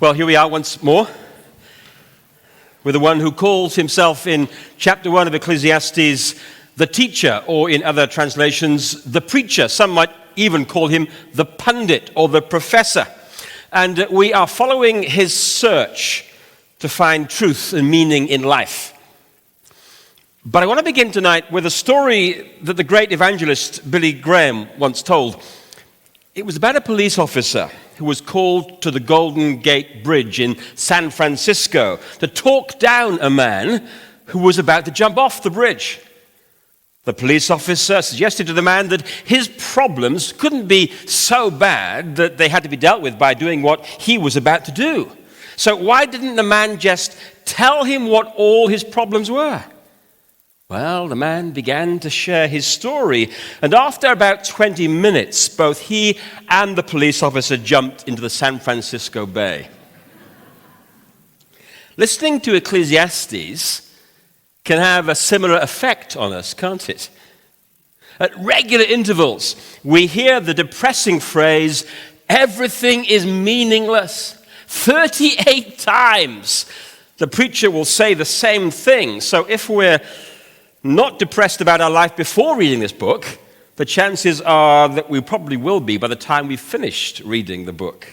Well, here we are once more with the one who calls himself in chapter 1 of Ecclesiastes the teacher, or in other translations, the preacher. Some might even call him the pundit or the professor. And we are following his search to find truth and meaning in life. But I want to begin tonight with a story that the great evangelist Billy Graham once told. It was about a police officer who was called to the Golden Gate Bridge in San Francisco to talk down a man who was about to jump off the bridge. The police officer suggested to the man that his problems couldn't be so bad that they had to be dealt with by doing what he was about to do. So why didn't the man just tell him what all his problems were? Well, the man began to share his story, and after about 20 minutes, both he and the police officer jumped into the San Francisco Bay. Listening to Ecclesiastes can have a similar effect on us, can't it? At regular intervals, we hear the depressing phrase, "Everything is meaningless." 38 times the preacher will say the same thing. So if we're not depressed about our life before reading this book, the chances are that we probably will be by the time we've finished reading the book.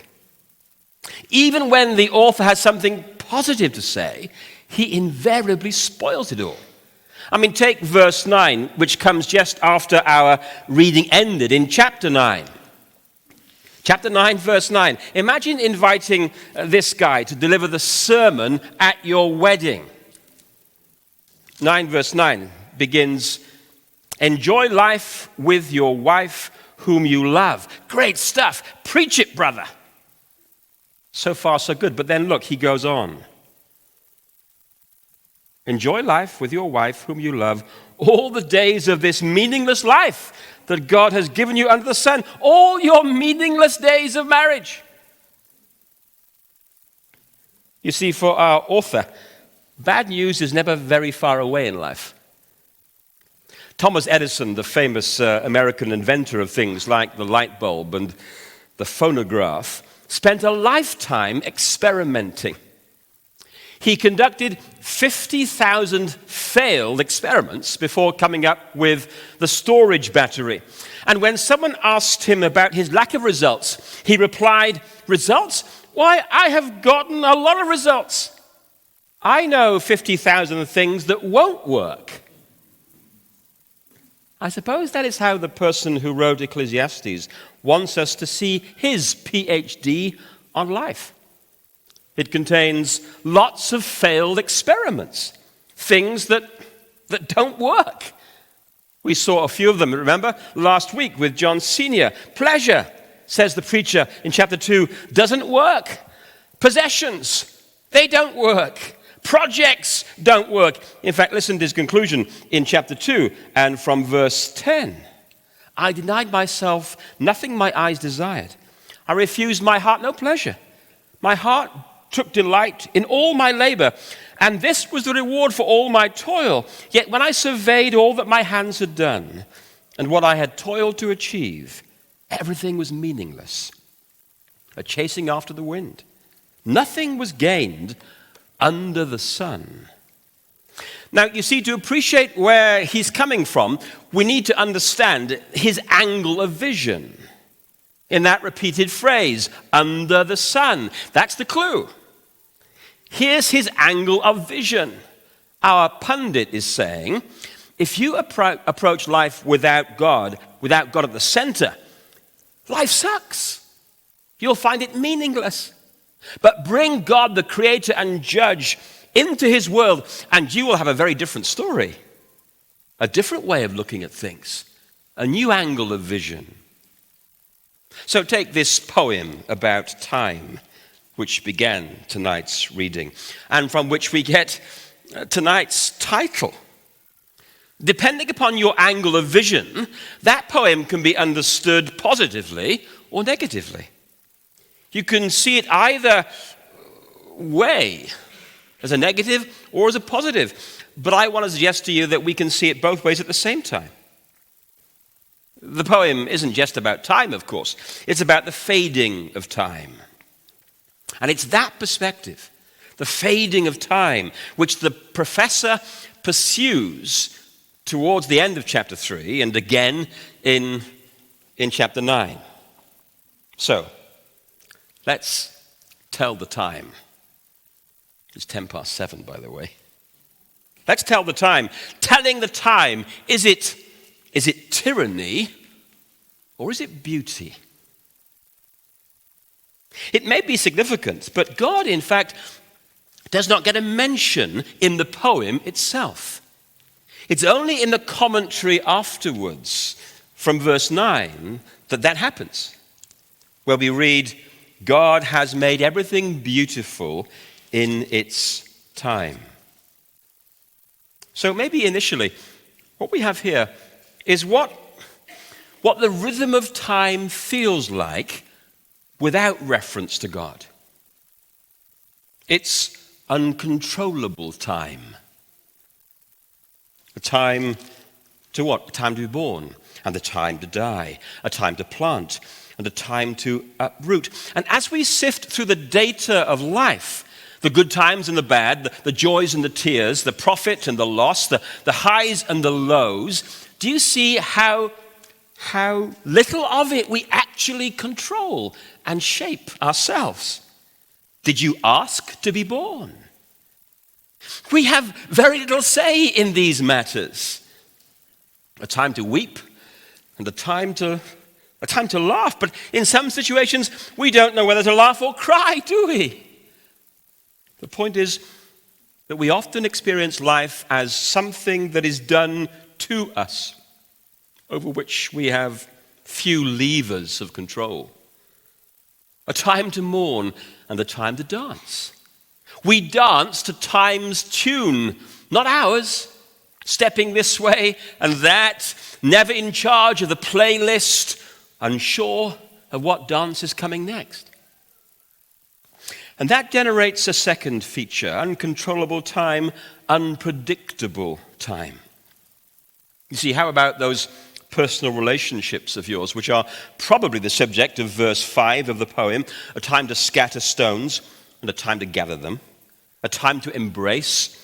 Even when the author has something positive to say, he invariably spoils it all. I mean, take verse 9, which comes just after our reading ended in chapter 9. Chapter 9, verse 9. Imagine inviting this guy to deliver the sermon at your wedding. 9 verse 9 begins, "Enjoy life with your wife whom you love." Great stuff. Preach it, brother. So far, so good. But then look, he goes on. "Enjoy life with your wife whom you love all the days of this meaningless life that God has given you under the sun, all your meaningless days of marriage." You see, for our author, bad news is never very far away in life. Thomas Edison, the famous American inventor of things like the light bulb and the phonograph, spent a lifetime experimenting. He conducted 50,000 failed experiments before coming up with the storage battery. And when someone asked him about his lack of results, he replied, "Results? Why, I have gotten a lot of results. I know 50,000 things that won't work." I suppose that is how the person who wrote Ecclesiastes wants us to see his PhD on life. It contains lots of failed experiments, things that don't work. We saw a few of them, remember, last week with John Sr. Pleasure, says the preacher in chapter 2, doesn't work. Possessions, they don't work. Projects don't work. In fact, listen to his conclusion in chapter 2 and from verse 10. "I denied myself nothing my eyes desired. I refused my heart no pleasure. My heart took delight in all my labor, and this was the reward for all my toil. Yet when I surveyed all that my hands had done and what I had toiled to achieve, everything was meaningless, a chasing after the wind. Nothing was gained under the sun." Now, you see, to appreciate where he's coming from, we need to understand his angle of vision. In that repeated phrase, under the sun. That's the clue. Here's his angle of vision. Our pundit is saying, if you approach life without God at the center, life sucks. You'll find it meaningless. But bring God, the creator and judge, into his world, and you will have a very different story, a different way of looking at things, a new angle of vision. So take this poem about time, which began tonight's reading, and from which we get tonight's title. Depending upon your angle of vision, that poem can be understood positively or negatively. You can see it either way, as a negative or as a positive. But I want to suggest to you that we can see it both ways at the same time. The poem isn't just about time, of course. It's about the fading of time. And it's that perspective, the fading of time, which the professor pursues towards the end of chapter 3 and again in chapter 9. So, let's tell the time. It's 7:10, by the way. Let's tell the time. Telling the time, is it tyranny or is it beauty? It may be significant, but God, in fact, does not get a mention in the poem itself. It's only in the commentary afterwards, from verse 9, that happens, where we read, God has made everything beautiful in its time. So maybe initially, what we have here is what the rhythm of time feels like without reference to God. It's uncontrollable time. A time to what? A time to be born, and a time to die, a time to plant, and a time to uproot. And as we sift through the data of life, the good times and the bad, the joys and the tears, the profit and the loss, the highs and the lows, do you see how little of it we actually control and shape ourselves? Did you ask to be born? We have very little say in these matters. A time to weep and a time to laugh. But in some situations, we don't know whether to laugh or cry, do we? The point is that we often experience life as something that is done to us, over which we have few levers of control. A time to mourn and a time to dance. We dance to time's tune, not ours, stepping this way and that, never in charge of the playlist, unsure of what dance is coming next. And that generates a second feature: uncontrollable time, unpredictable time. You see, how about those personal relationships of yours, which are probably the subject of verse 5 of the poem? A time to scatter stones and a time to gather them, a time to embrace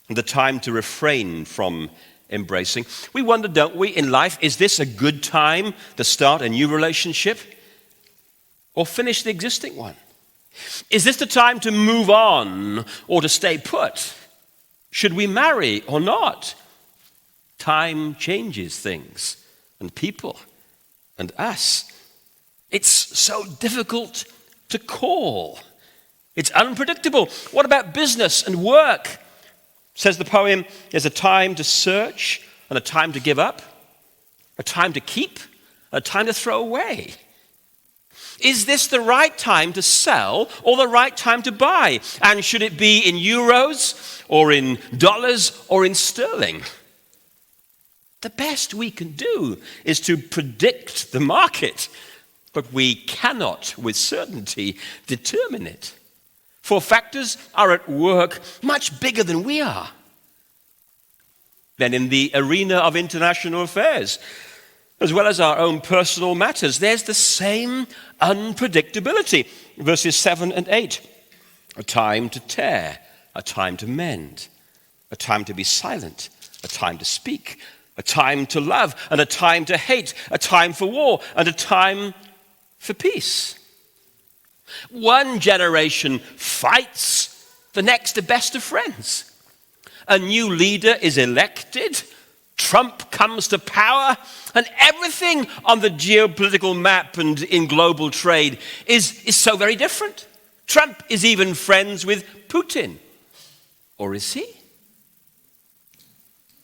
and a time to refrain from embracing. We wonder, don't we, in life, is this a good time to start a new relationship or finish the existing one? Is this the time to move on or to stay put? Should we marry or not? Time changes things and people and us. It's so difficult to call. It's unpredictable. What about business and work? Says the poem, there's a time to search and a time to give up, a time to keep, and a time to throw away. Is this the right time to sell or the right time to buy? And should it be in euros or in dollars or in sterling? The best we can do is to predict the market, but we cannot with certainty determine it. For factors are at work much bigger than we are. Then in the arena of international affairs, as well as our own personal matters, there's the same unpredictability. Verses 7 and 8. A time to tear, a time to mend, a time to be silent, a time to speak, a time to love, and a time to hate, a time for war, and a time for peace. One generation fights, the next are best of friends. A new leader is elected, Trump comes to power, and everything on the geopolitical map and in global trade is so very different. Trump is even friends with Putin. Or is he?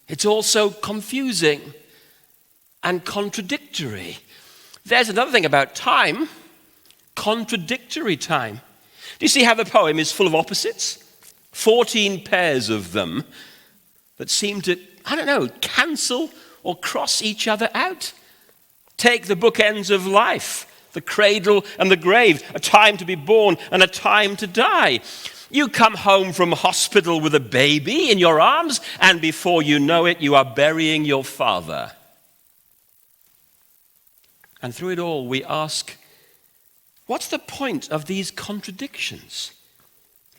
It's also confusing and contradictory. There's another thing about time, contradictory time. Do you see how the poem is full of opposites? 14 pairs of them that seem to, cancel or cross each other out. Take the bookends of life, the cradle and the grave, a time to be born and a time to die. You come home from hospital with a baby in your arms, and before you know it, you are burying your father. And through it all, we ask, What's the point of these contradictions?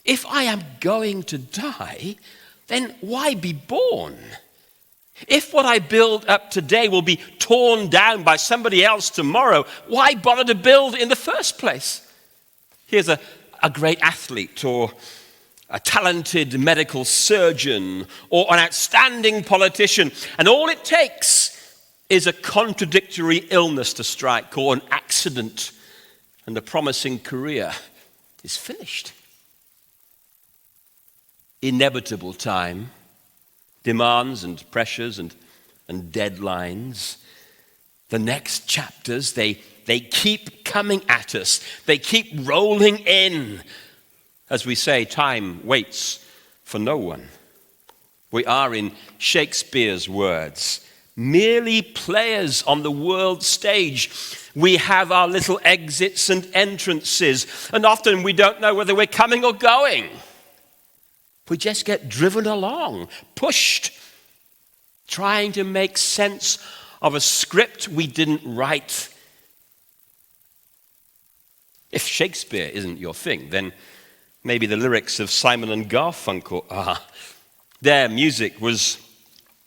If I am going to die, then why be born? If what I build up today will be torn down by somebody else tomorrow, why bother to build in the first place? Here's a great athlete or a talented medical surgeon or an outstanding politician, and all it takes is a contradictory illness to strike or an accident, and the promising career is finished. Inevitable time, demands and pressures and deadlines. The next chapters, they keep coming at us. They keep rolling in. As we say, time waits for no one. We are, in Shakespeare's words, merely players on the world stage. We have our little exits and entrances, and often we don't know whether we're coming or going. We just get driven along, pushed, trying to make sense of a script we didn't write. If Shakespeare isn't your thing, then maybe the lyrics of Simon and Garfunkel are. Their music was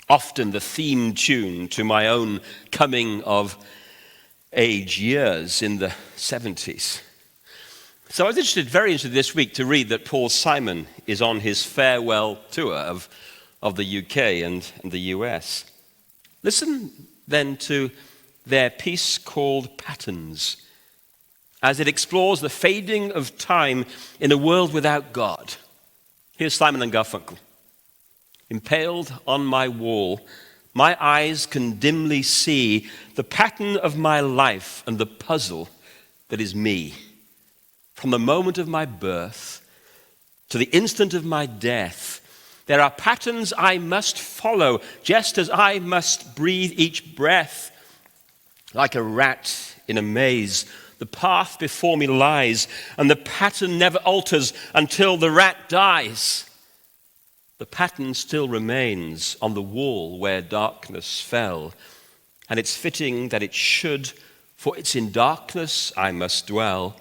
often the theme tune to my own coming of age years in the 70s. So I was very interested this week to read that Paul Simon is on his farewell tour of the UK and the US. Listen then to their piece called Patterns, as it explores the fading of time in a world without God. Here's Simon and Garfunkel. Impaled on my wall, my eyes can dimly see the pattern of my life and the puzzle that is me. From the moment of my birth to the instant of my death, there are patterns I must follow, just as I must breathe each breath. Like a rat in a maze, the path before me lies, and the pattern never alters until the rat dies. The pattern still remains on the wall where darkness fell, and it's fitting that it should, for it's in darkness I must dwell.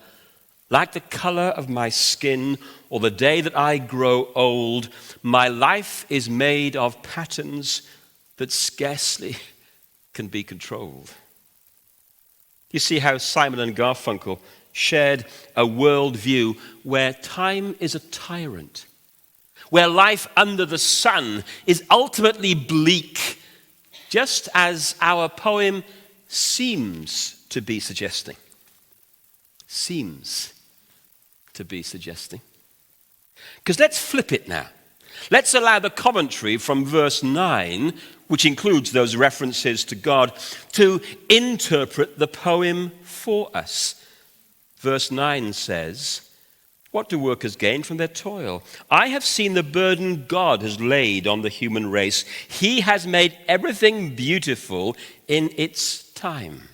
Like the color of my skin or the day that I grow old, my life is made of patterns that scarcely can be controlled. You see how Simon and Garfunkel shared a worldview where time is a tyrant, where life under the sun is ultimately bleak, just as our poem seems to be suggesting. Seems to be suggesting. Because let's flip it now. Let's allow the commentary from verse 9, which includes those references to God, to interpret the poem for us. Verse 9 says, "What do workers gain from their toil? I have seen the burden God has laid on the human race. He has made everything beautiful in its time."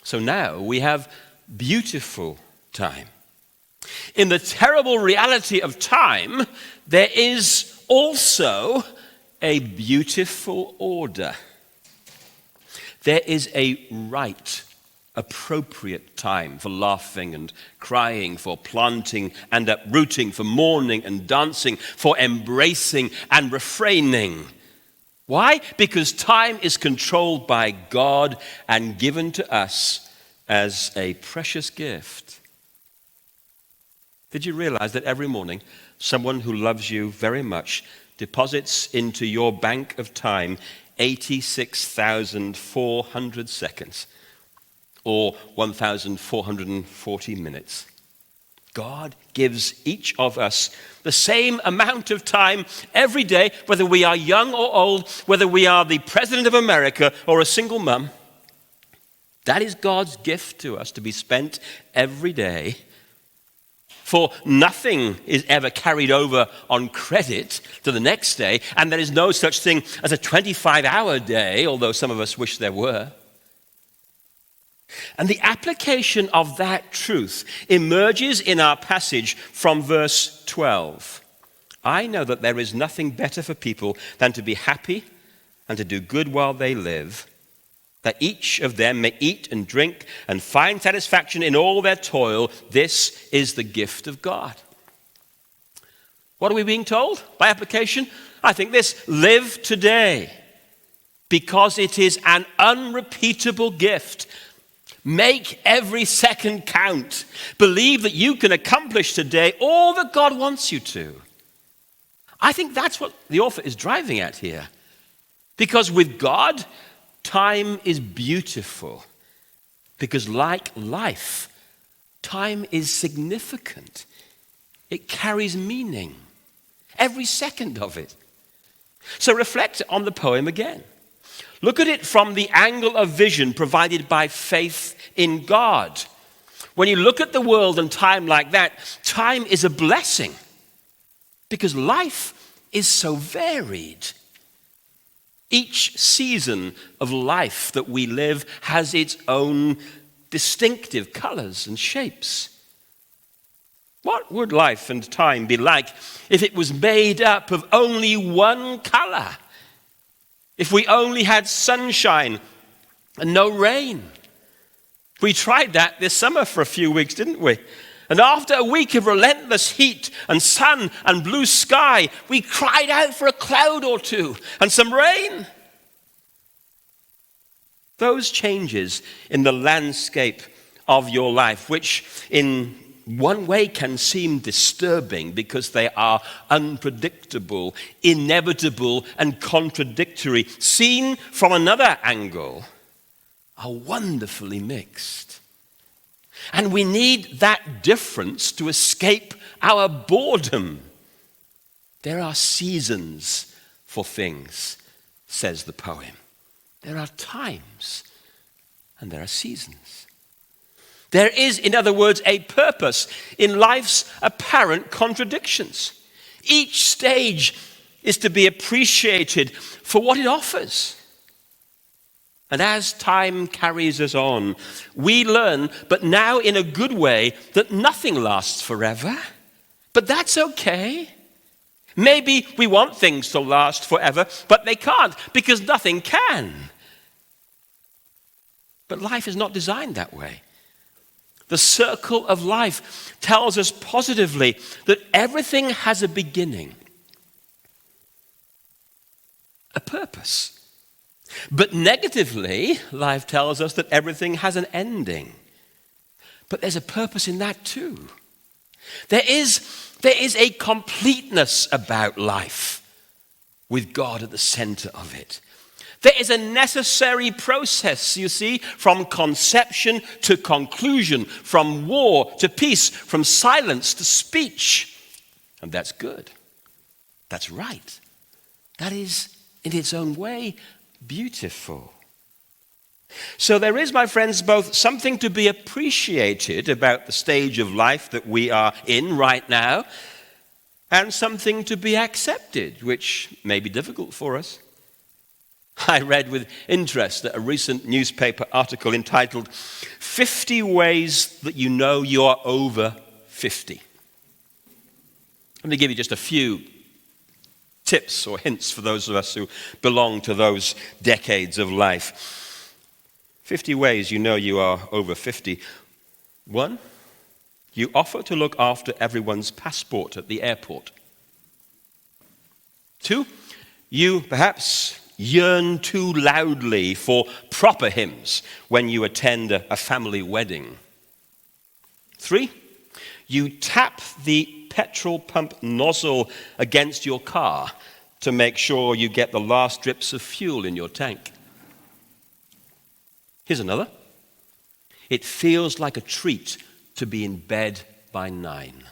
So now we have beautiful time. In the terrible reality of time, there is also a beautiful order. There is a right, appropriate time for laughing and crying, for planting and uprooting, for mourning and dancing, for embracing and refraining. Why? Because time is controlled by God and given to us as a precious gift. Did you realize that every morning someone who loves you very much deposits into your bank of time 86,400 seconds or 1,440 minutes? God gives each of us the same amount of time every day, whether we are young or old, whether we are the president of America or a single mum. That is God's gift to us, to be spent every day. For nothing is ever carried over on credit to the next day, and there is no such thing as a 25-hour day, although some of us wish there were. And the application of that truth emerges in our passage from verse 12. I know that there is nothing better for people than to be happy and to do good while they live. that each of them may eat and drink and find satisfaction in all their toil. This is the gift of God. What are we being told by application? I think this: live today, because it is an unrepeatable gift. Make every second count. Believe that you can accomplish today all that God wants you to. I think that's what the author is driving at here. Because with God, time is beautiful. Because like life, time is significant. It carries meaning. Every second of it. So reflect on the poem again. Look at it from the angle of vision provided by faith in God. When you look at the world and time like that, time is a blessing. Because life is so varied. Each season of life that we live has its own distinctive colors and shapes. What would life and time be like if it was made up of only one color? If we only had sunshine and no rain? We tried that this summer for a few weeks, didn't we? And after a week of relentless heat and sun and blue sky, we cried out for a cloud or two and some rain. Those changes in the landscape of your life, which in one way can seem disturbing because they are unpredictable, inevitable, and contradictory, seen from another angle, are wonderfully mixed. And we need that difference to escape our boredom. There are seasons for things, says the poem. There are times and there are seasons. There is, in other words, a purpose in life's apparent contradictions. Each stage is to be appreciated for what it offers. And as time carries us on, we learn, but now in a good way, that nothing lasts forever. But that's okay. Maybe we want things to last forever, but they can't because nothing can. But life is not designed that way. The circle of life tells us positively that everything has a beginning, a purpose. But negatively, life tells us that everything has an ending. But there's a purpose in that too. There is a completeness about life with God at the center of it. There is a necessary process, you see, from conception to conclusion, from war to peace, from silence to speech. And that's good. That's right. That is, in its own way, beautiful. So there is, my friends, both something to be appreciated about the stage of life that we are in right now, and something to be accepted, which may be difficult for us. I read with interest a recent newspaper article entitled 50 Ways That You Know You're Over 50. Let me give you just a few tips or hints for those of us who belong to those decades of life. 50 ways you know you are over 50. 1, you offer to look after everyone's passport at the airport. 2, you perhaps yearn too loudly for proper hymns when you attend a family wedding. 3, you tap the petrol pump nozzle against your car to make sure you get the last drips of fuel in your tank. Here's another. It feels like a treat to be in bed by 9.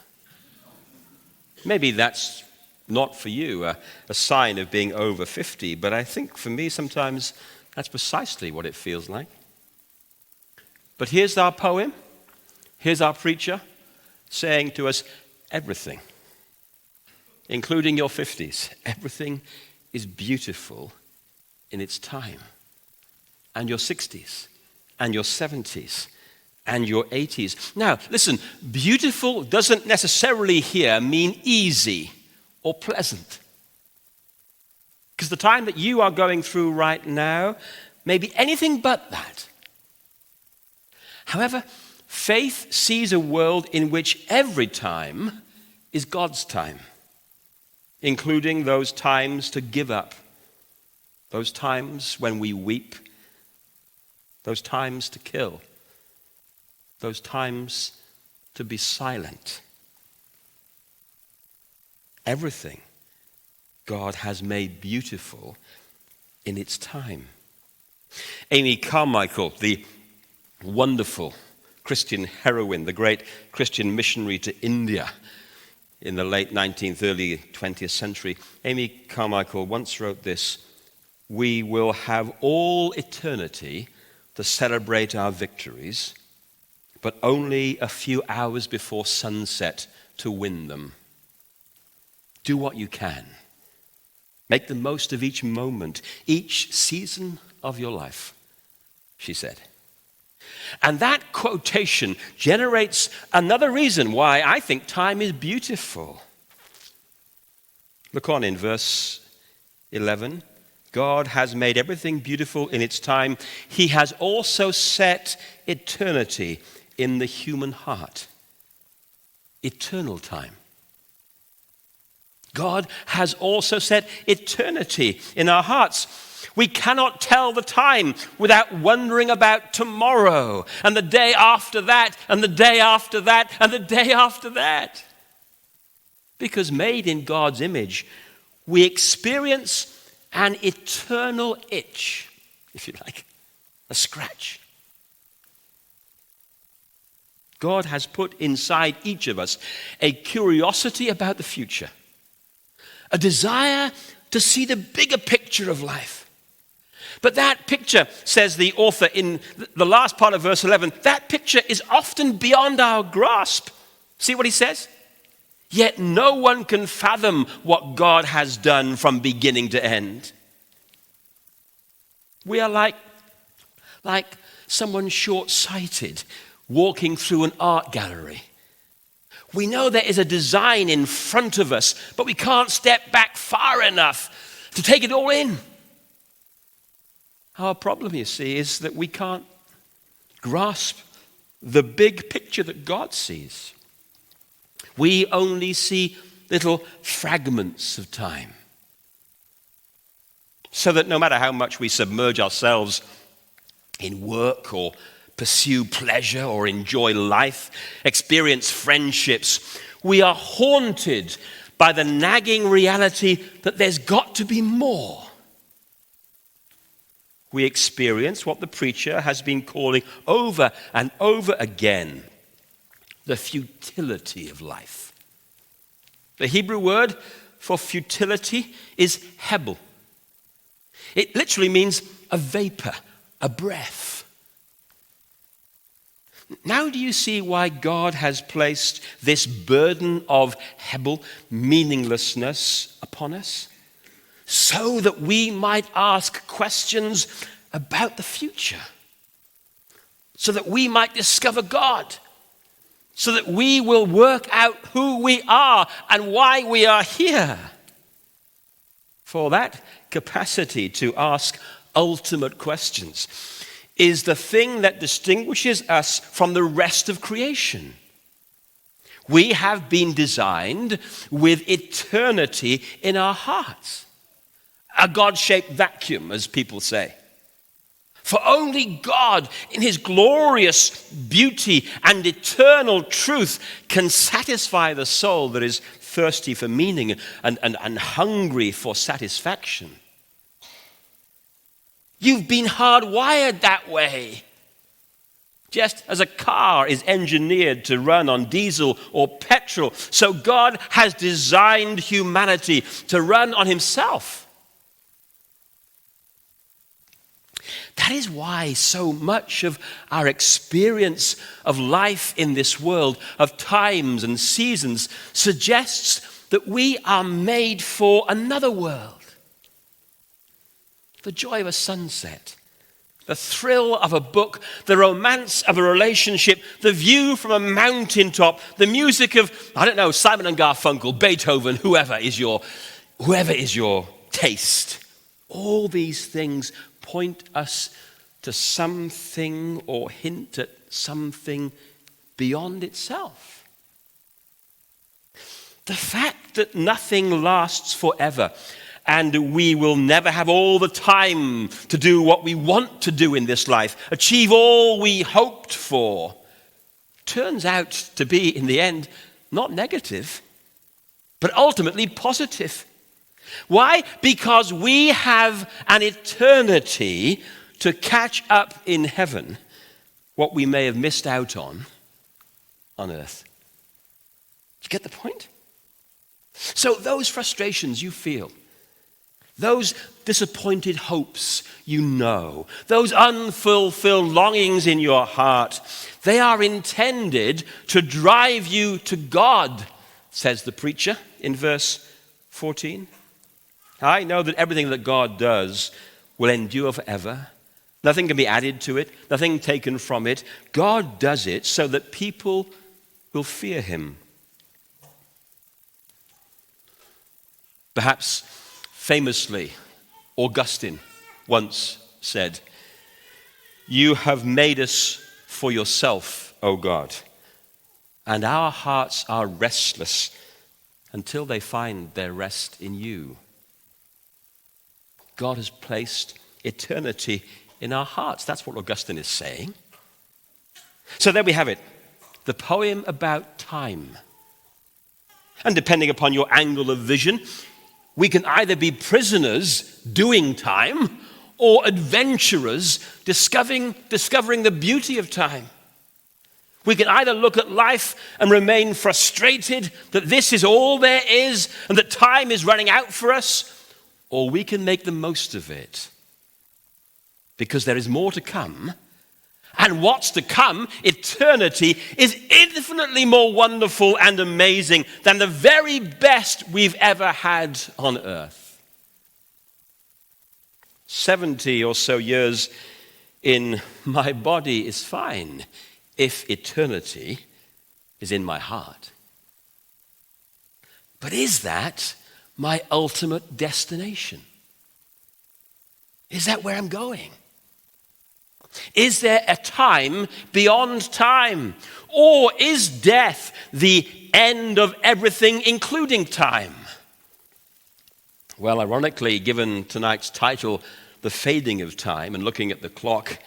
Maybe that's not for you a sign of being over 50, but I think for me sometimes that's precisely what it feels like. But here's our poem, here's our preacher saying to us, everything, including your 50s, everything is beautiful in its time. And your 60s, and your 70s, and your 80s. Now, listen, beautiful doesn't necessarily here mean easy or pleasant. Because the time that you are going through right now maybe anything but that. However, faith sees a world in which every time is God's time, including those times to give up, those times when we weep, those times to kill, those times to be silent. Everything God has made beautiful in its time. Amy Carmichael, the wonderful Christian heroine, the great Christian missionary to India in the late 19th, early 20th century, Amy Carmichael once wrote this: "We will have all eternity to celebrate our victories, but only a few hours before sunset to win them. Do what you can. Make the most of each moment, each season of your life," she said. And that quotation generates another reason why I think time is beautiful. Look on in verse 11. God has made everything beautiful in its time. He has also set eternity in the human heart. Eternal time. God has also set eternity in our hearts. We cannot tell the time without wondering about tomorrow and the day after that and the day after that and the day after that. Because made in God's image, we experience an eternal itch, if you like, a scratch. God has put inside each of us a curiosity about the future, a desire to see the bigger picture of life. But that picture, says the author in the last part of verse 11, that picture is often beyond our grasp. See what he says? Yet no one can fathom what God has done from beginning to end. We are like someone short-sighted walking through an art gallery. We know there is a design in front of us, but we can't step back far enough to take it all in. Our problem, you see, is that we can't grasp the big picture that God sees. We only see little fragments of time. So that no matter how much we submerge ourselves in work or pursue pleasure or enjoy life, experience friendships, we are haunted by the nagging reality that there's got to be more. We experience what the preacher has been calling over and over again, the futility of life. The Hebrew word for futility is hebel. It literally means a vapor, a breath. Now do you see why God has placed this burden of hebel, meaninglessness, upon us? So that we might ask questions about the future. So that we might discover God. So that we will work out who we are and why we are here. For that capacity to ask ultimate questions is the thing that distinguishes us from the rest of creation. We have been designed with eternity in our hearts. A God-shaped vacuum, as people say. For only God, in his glorious beauty and eternal truth, can satisfy the soul that is thirsty for meaning and hungry for satisfaction. You've been hardwired that way. Just as a car is engineered to run on diesel or petrol, so God has designed humanity to run on himself. That is why so much of our experience of life in this world, of times and seasons, suggests that we are made for another world. The joy of a sunset, the thrill of a book, the romance of a relationship, the view from a mountaintop, the music of, Simon and Garfunkel, Beethoven, whoever is your taste. All these things point us to something or hint at something beyond itself. The fact that nothing lasts forever and we will never have all the time to do what we want to do in this life, achieve all we hoped for, turns out to be, in the end, not negative, but ultimately positive. Why? Because we have an eternity to catch up in heaven what we may have missed out on earth. Do you get the point? So those frustrations you feel, those disappointed hopes you know, those unfulfilled longings in your heart, they are intended to drive you to God, says the preacher in verse 14. I know that everything that God does will endure forever. Nothing can be added to it, nothing taken from it. God does it so that people will fear him. Perhaps famously, Augustine once said, "You have made us for yourself, O God, and our hearts are restless until they find their rest in you." God has placed eternity in our hearts. That's what Augustine is saying. So there we have it, the poem about time. And depending upon your angle of vision, we can either be prisoners doing time or adventurers discovering the beauty of time. We can either look at life and remain frustrated that this is all there is and that time is running out for us, or we can make the most of it because there is more to come. And what's to come, eternity, is infinitely more wonderful and amazing than the very best we've ever had on earth. 70 or so years in my body is fine if eternity is in my heart. But is that my ultimate destination? Is that where I'm going? Is there a time beyond time? Or is death the end of everything, including time? Well, ironically, given tonight's title, The Fading of Time, and looking at the clock,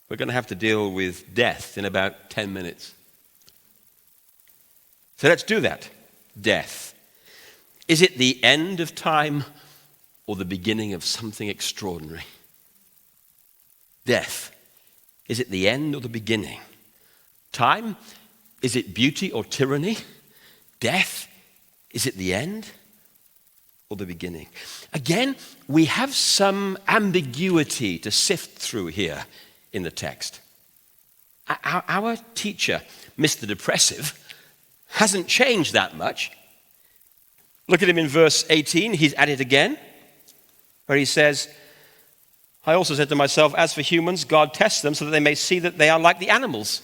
we're going to have to deal with death in about 10 minutes. So let's do that. Death. Is it the end of time or the beginning of something extraordinary? Death. Is it the end or the beginning? Time. Is it beauty or tyranny? Death. Is it the end or the beginning? Again, we have some ambiguity to sift through here in the text. Our teacher, Mr. Depressive, hasn't changed that much. Look at him in verse 18. He's at it again, where he says, "I also said to myself, as for humans, God tests them so that they may see that they are like the animals."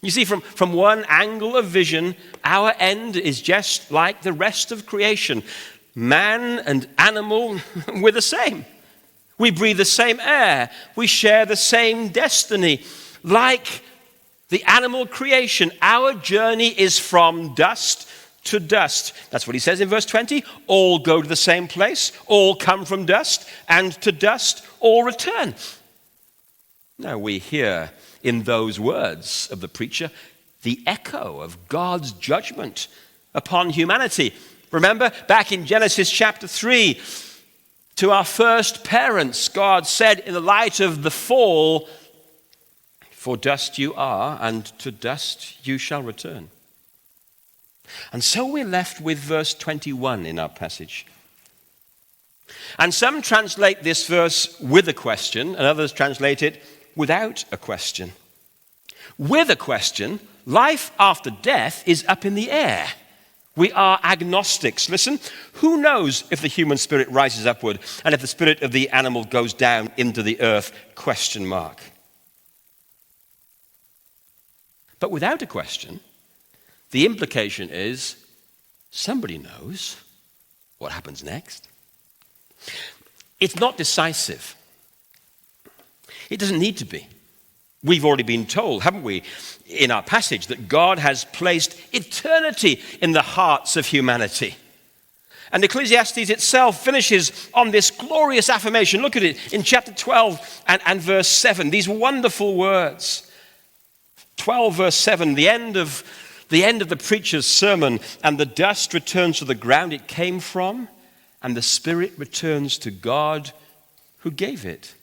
You see, from one angle of vision, our end is just like the rest of creation. Man and animal, we're the same. We breathe the same air. We share the same destiny. Like the animal creation, our journey is from dust to dust. That's what he says in verse 20. All go to the same place, all come from dust, and to dust all return. Now we hear in those words of the preacher the echo of God's judgment upon humanity. Remember, back in Genesis chapter 3, to our first parents, God said in the light of the fall, "For dust you are, and to dust you shall return." And so we're left with verse 21 in our passage. And some translate this verse with a question, and others translate it without a question. With a question, life after death is up in the air. We are agnostics. Listen, who knows if the human spirit rises upward and if the spirit of the animal goes down into the earth? Question mark. But without a question, the implication is somebody knows what happens next. It's not decisive. It doesn't need to be. We've already been told, haven't we, in our passage, that God has placed eternity in the hearts of humanity. And Ecclesiastes itself finishes on this glorious affirmation. Look at it in chapter 12 and verse 7. These wonderful words. 12 verse 7, the end of the preacher's sermon, and the dust returns to the ground it came from, and the spirit returns to God who gave it.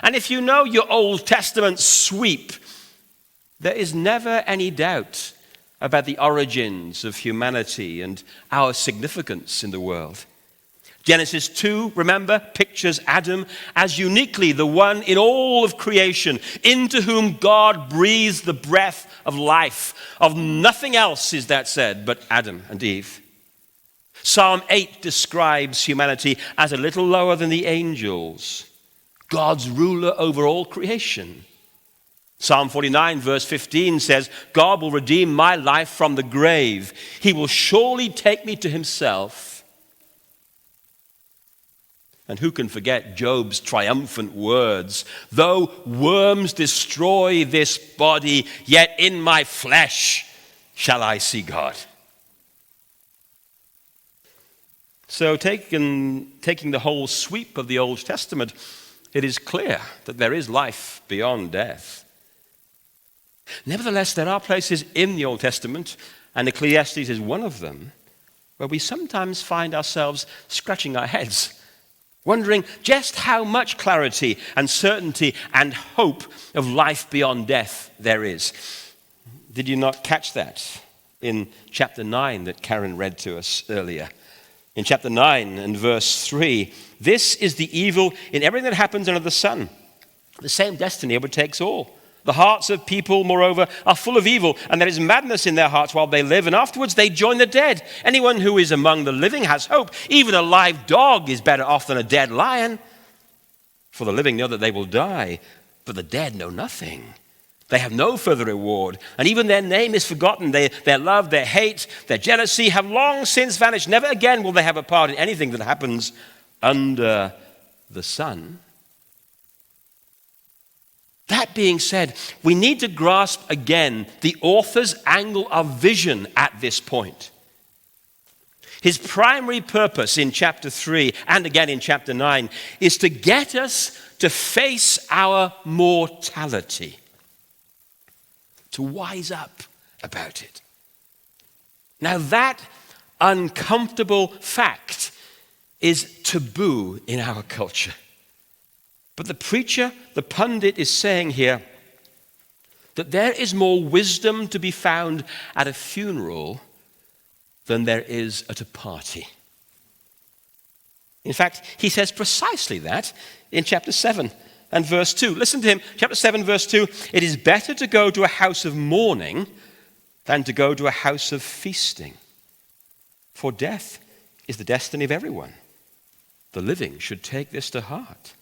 And if you know your Old Testament sweep, there is never any doubt about the origins of humanity and our significance in the world. Genesis 2, remember, pictures Adam as uniquely the one in all of creation into whom God breathes the breath of life. Of nothing else is that said but Adam and Eve. Psalm 8 describes humanity as a little lower than the angels, God's ruler over all creation. Psalm 49 verse 15 says, God will redeem my life from the grave. He will surely take me to himself. And who can forget Job's triumphant words? Though worms destroy this body, yet in my flesh shall I see God. So taking the whole sweep of the Old Testament, it is clear that there is life beyond death. Nevertheless, there are places in the Old Testament, and Ecclesiastes is one of them, where we sometimes find ourselves scratching our heads, wondering just how much clarity and certainty and hope of life beyond death there is. Did you not catch that in chapter 9 that Karen read to us earlier? In chapter 9 and verse 3, this is the evil in everything that happens under the sun. The same destiny overtakes all. The hearts of people, moreover, are full of evil, and there is madness in their hearts while they live, and afterwards they join the dead. Anyone who is among the living has hope. Even a live dog is better off than a dead lion. For the living know that they will die, but the dead know nothing. They have no further reward, and even their name is forgotten. Their love, their hate, their jealousy have long since vanished. Never again will they have a part in anything that happens under the sun. That being said, we need to grasp again the author's angle of vision at this point. His primary purpose in chapter 3 and again in chapter 9 is to get us to face our mortality, to wise up about it. Now that uncomfortable fact is taboo in our culture. But the preacher, the pundit, is saying here that there is more wisdom to be found at a funeral than there is at a party. In fact, he says precisely that in chapter 7 and verse 2. Listen to him, chapter 7, verse 2. It is better to go to a house of mourning than to go to a house of feasting. For death is the destiny of everyone. The living should take this to heart.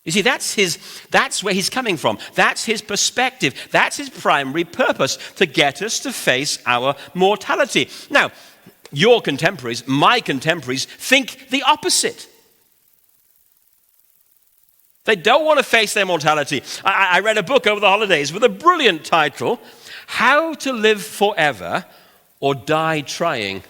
You see, that's where he's coming from. That's his perspective. That's his primary purpose, to get us to face our mortality. Now, your contemporaries, my contemporaries, think the opposite. They don't want to face their mortality. I read a book over the holidays with a brilliant title, How to Live Forever or Die Trying.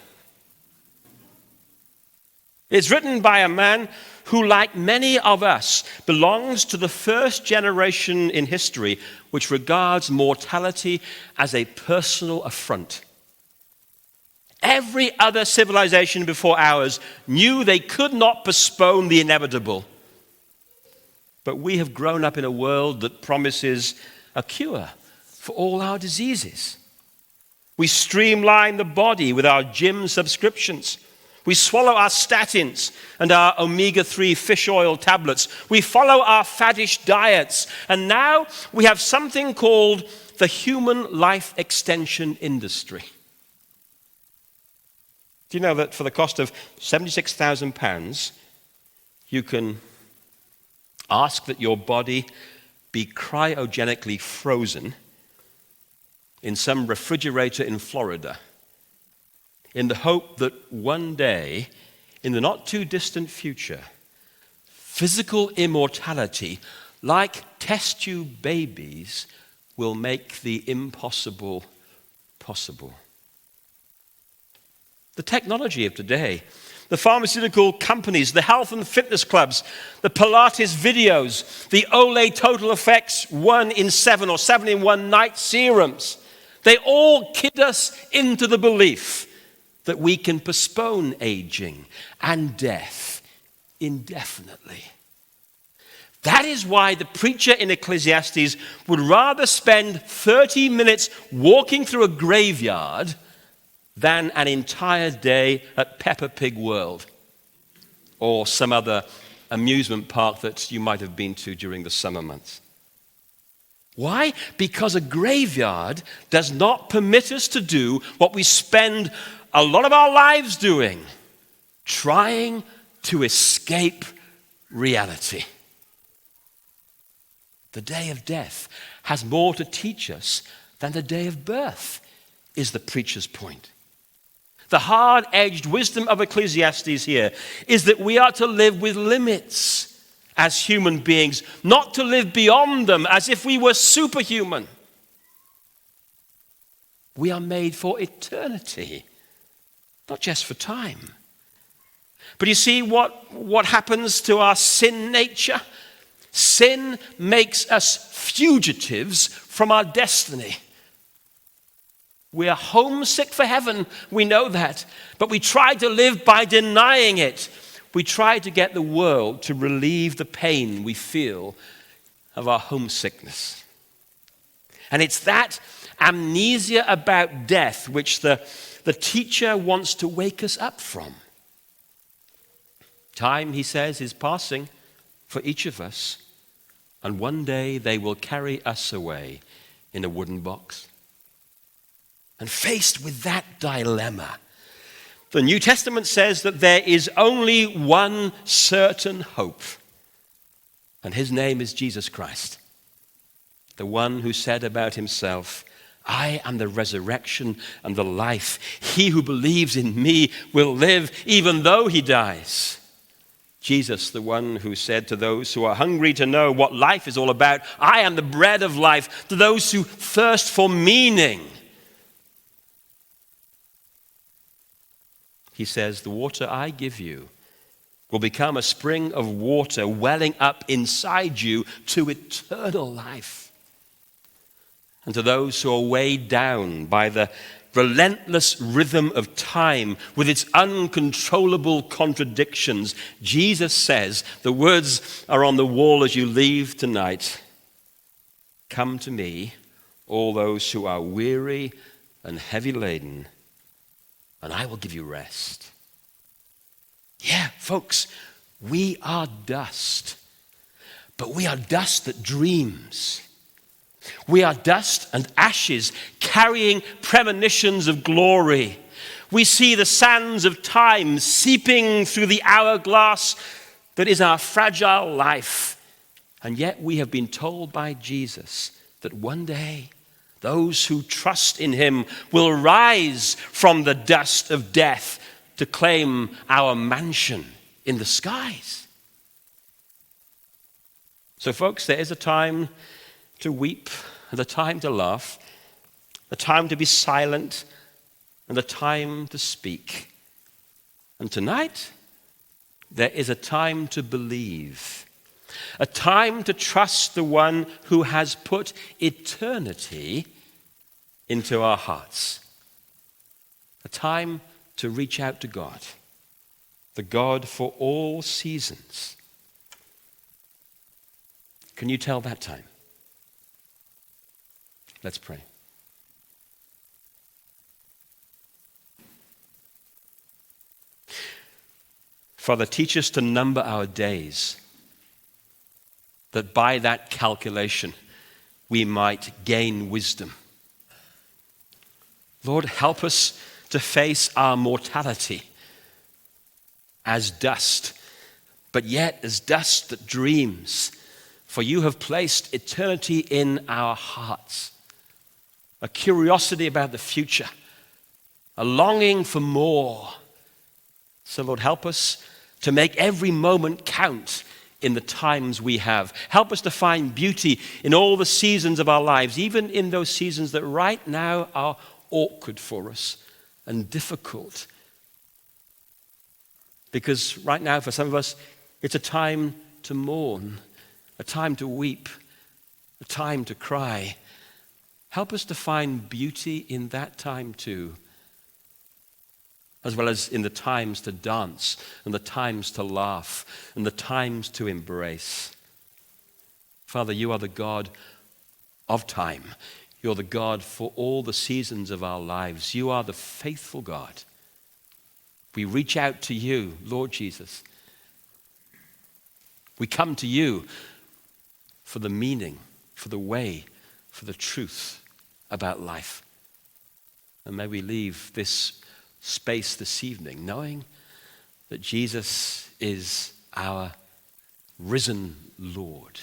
It's written by a man who, like many of us, belongs to the first generation in history which regards mortality as a personal affront. Every other civilization before ours knew they could not postpone the inevitable. But we have grown up in a world that promises a cure for all our diseases. We streamline the body with our gym subscriptions. We swallow our statins and our omega-3 fish oil tablets. We follow our faddish diets. And now we have something called the human life extension industry. Do you know that for the cost of £76,000, you can ask that your body be cryogenically frozen in some refrigerator in Florida, in the hope that one day in the not too distant future, physical immortality, like test tube babies, will make the impossible possible. The technology of today, the pharmaceutical companies, the health and fitness clubs, the Pilates videos, the Olay Total Effects 1 in 7 or 7 in 1 night serums, they all kid us into the belief that we can postpone aging and death indefinitely. That is why the preacher in Ecclesiastes would rather spend 30 minutes walking through a graveyard than an entire day at Peppa Pig World or some other amusement park that you might have been to during the summer months. Why? Because a graveyard does not permit us to do what we spend a lot of our lives doing, trying to escape reality. The day of death has more to teach us than the day of birth, is the preacher's point. The hard-edged wisdom of Ecclesiastes here is that we are to live with limits as human beings, not to live beyond them as if we were superhuman. We are made for eternity, not just for time. But you see what happens to our sin nature? Sin makes us fugitives from our destiny. We are homesick for heaven, we know that. But we try to live by denying it. We try to get the world to relieve the pain we feel of our homesickness. And it's that amnesia about death which the teacher wants to wake us up from. Time, he says, is passing for each of us, and one day they will carry us away in a wooden box. And faced with that dilemma, the New Testament says that there is only one certain hope, and his name is Jesus Christ, the one who said about himself, I am the resurrection and the life. He who believes in me will live even though he dies. Jesus, the one who said to those who are hungry to know what life is all about, I am the bread of life. To those who thirst for meaning, he says, the water I give you will become a spring of water welling up inside you to eternal life. And to those who are weighed down by the relentless rhythm of time with its uncontrollable contradictions, Jesus says, the words are on the wall as you leave tonight, come to me, all those who are weary and heavy laden, and I will give you rest. Yeah, folks, we are dust, but we are dust that dreams. We are dust and ashes carrying premonitions of glory. We see the sands of time seeping through the hourglass that is our fragile life. And yet we have been told by Jesus that one day those who trust in him will rise from the dust of death to claim our mansion in the skies. So, folks, there is a time to weep and a time to laugh, a time to be silent and a time to speak. And tonight, there is a time to believe, a time to trust the one who has put eternity into our hearts, a time to reach out to God, the God for all seasons. Can you tell that time? Let's pray. Father, teach us to number our days, that by that calculation we might gain wisdom. Lord, help us to face our mortality as dust, but yet as dust that dreams, for you have placed eternity in our hearts, a curiosity about the future, a longing for more, So, Lord, help us to make every moment count in the times we have. Help us to find beauty in all the seasons of our lives, even in those seasons that right now are awkward for us and difficult. Because right now, for some of us, it's a time to mourn, a time to weep, a time to cry. Help us to find beauty in that time too, as well as in the times to dance and the times to laugh and the times to embrace. Father, you are the God of time. You're the God for all the seasons of our lives. You are the faithful God. We reach out to you, Lord Jesus. We come to you for the meaning, for the way, for the truth about life. And may we leave this space this evening knowing that Jesus is our risen Lord.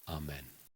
Amen.